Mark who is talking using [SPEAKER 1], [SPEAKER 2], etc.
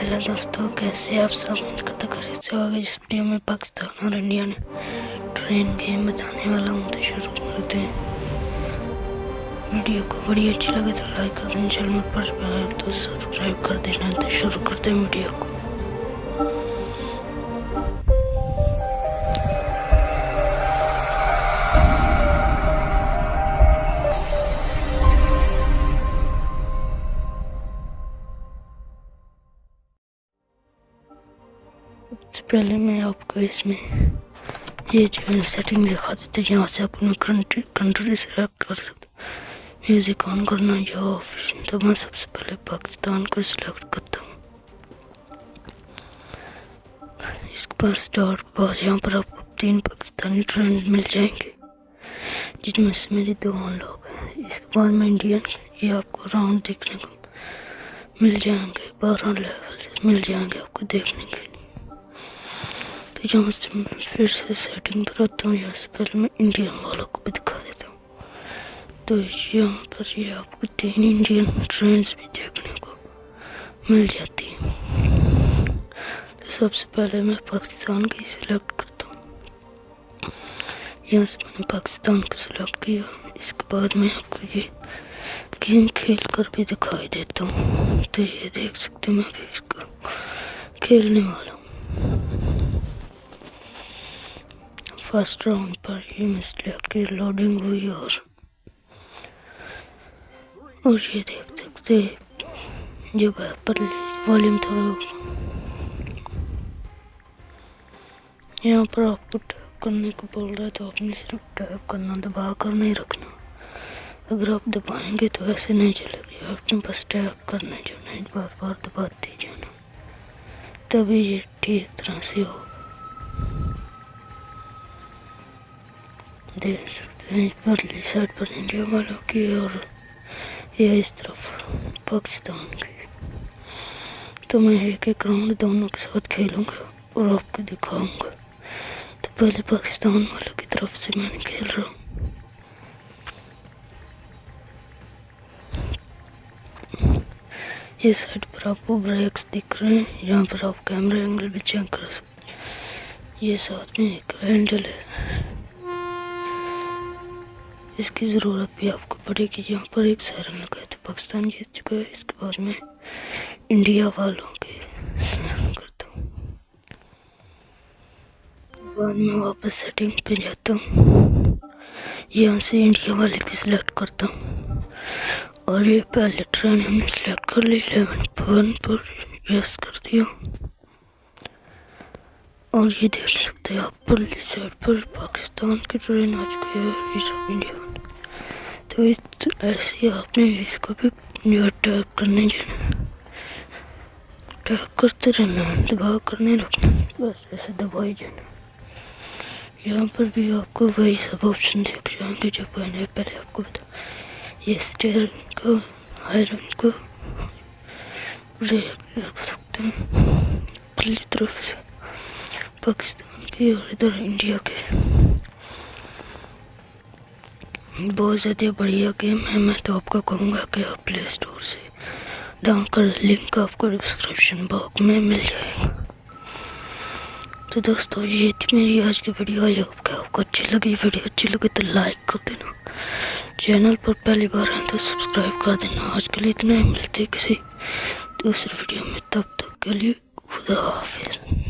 [SPEAKER 1] Hello दोस्तों, कैसे आप सब? उम्मीद करता खैर से होगा। इस वीडियो में पाकिस्तान और इंडिया ने ट्रेन गेम बताने वाला हूँ, तो शुरू करते हैं। वीडियो को बड़ी अच्छी लगे तो लाइक कर देना, चैनल पर तो सब्सक्राइब कर देना। तो शुरू करते हैं वीडियो को। सबसे पहले मैं आपको इसमें ये जो सेटिंग दिखा देते हैं, यहाँ से अपने कंट्री सेलेक्ट कर सकते। म्यूज़िक ऑन करना या ऑफ। तो मैं सबसे पहले पाकिस्तान को सिलेक्ट करता हूँ। इसके बाद स्टार्ट के बाद यहाँ पर आपको 3 पाकिस्तानी ट्रेन मिल जाएंगे, जिनमें से मेरी 2 अनलॉक हैं। इसके बाद में इंडियन, ये आपको राउंड देखने को मिल जाएंगे, 12 लेवल से मिल जाएंगे आपको देखने के लिए। तो यहाँ से मैं फिर से सेटिंग पर आता हूँ। यहाँ से पहले मैं इंडियन वालों को भी दिखा देता हूँ। तो यहाँ पर ये आपको 3 इंडियन ट्रेन्स भी देखने को मिल जाती हैं। तो सबसे पहले मैं पाकिस्तान की सिलेक्ट करता हूँ। यहाँ से मैंने पाकिस्तान को सिलेक्ट किया। इसके बाद मैं आपको ये गेम खेल कर भी दिखाई देता हूँ। तो ये देख सकते हैं, मैं अभी इसको खेलने वाला हूँ। फर्स्ट राउंड पर ये मैं सिलेक्ट की लोडिंग हुई और ये देख सकते हैं जब पर वॉल्यूम थोड़ा यहाँ पर आपको टैप करने को बोल रहा है, तो आपने सिर्फ टैप करना, दबा कर नहीं रखना। अगर आप दबाएंगे तो ऐसे नहीं चलेगी, आपने बस टैप करना जो नहीं, बार बार दबाते जाना, तभी ये ठीक तरह से होगा। देख सकते हैं परली साइड पर इंडिया वालों की और ये इस तरफ पाकिस्तान की। तो मैं एक एक राउंड दोनों के साथ खेलूँगा और आपको दिखाऊंगा। तो पहले पाकिस्तान वालों की तरफ से मैं खेल रहा हूँ। ये साइड पर आपको ब्रेक्स दिख रहे हैं, यहाँ पर आप कैमरा एंगल भी चेक कर सकते हैं। ये साथ में एक हैंडल है, इसकी ज़रूरत भी आपको पड़ेगी। यहाँ पर एक सायरन लगा है, तो पाकिस्तान जीत चुका है। इसके बाद मैं इंडिया वालों के सिलेक्ट करता हूँ। बाद में वापस सेटिंग पे जाता हूँ। यहाँ से इंडिया वाले की सिलेक्ट करता हूँ और ये पहले ट्रेन हमने सिलेक्ट कर ली। 11 पर यस कर दिया और ये देख सकते हैं आप परली साइड पर पाकिस्तान की ट्रेन आ चुकी है, ये सब इंडिया। तो इस ऐसे आपने इसको भी टैप करने जाना, टैप करते रहना, दबा कर नहीं रखना, बस ऐसे दबाई जाना। यहाँ पर भी आपको वही सब ऑप्शन दिख जाएंगे जो पहले आपको बता। ये स्टीयरिंग को, आयरन को ब्रेक रख सकते हैं पहली तरफ से पाकिस्तान की और इधर इंडिया के। बहुत ज़्यादा बढ़िया गेम है। मैं तो आपको कहूँगा कि आप प्ले स्टोर से डाउन कर, लिंक आपको डिस्क्रिप्शन बॉक्स में मिल जाएगा। तो दोस्तों, ये थी मेरी आज की वीडियो। आई होप कि आपको अच्छी लगी। वीडियो अच्छी लगी तो लाइक कर देना, चैनल पर पहली बार आए तो सब्सक्राइब कर देना। आज के लिए इतना ही, मिलते किसी दूसरी वीडियो में, तब तक के लिए खुदा हाफिज़।